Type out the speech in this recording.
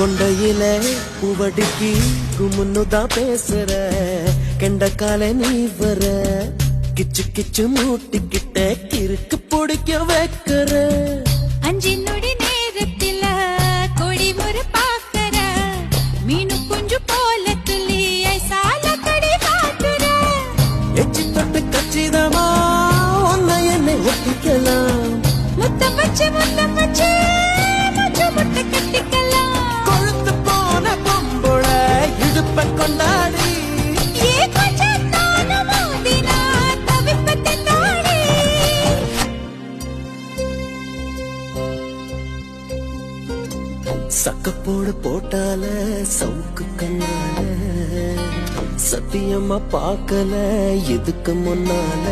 கொண்டையில பூவடிக்கு குமுன்னுதான் பேசுற கெண்டக்கால நீ வர கிச்சு கிச்சு மூட்டிக்கிட்ட கிறுக்கு பிடிக்க வைக்கிற அஞ்சு நொடி நேரத்தில கொடி முறை பாக்கற மீனு குஞ்சு போல துள்ளி ஐசால கடி பாக்குற எச்சி தொட்டு கச்சிதமா ஒன்ன என்னை ஒட்டிக்கலாம் முத்தம் வச்சு முச்சு முட்டை கட்டிக்கலாம் கொழுத்து போன பொம்புள இடுப்ப கொண்டாடி ஏ கொஞ்சம் நானும் மோதினா தவிப்பத்தை தாடி சக்கப்போடு போட்டால சவுக்கு கண்ணால சத்தியமா பார்க்கல எதுக்கு முன்னால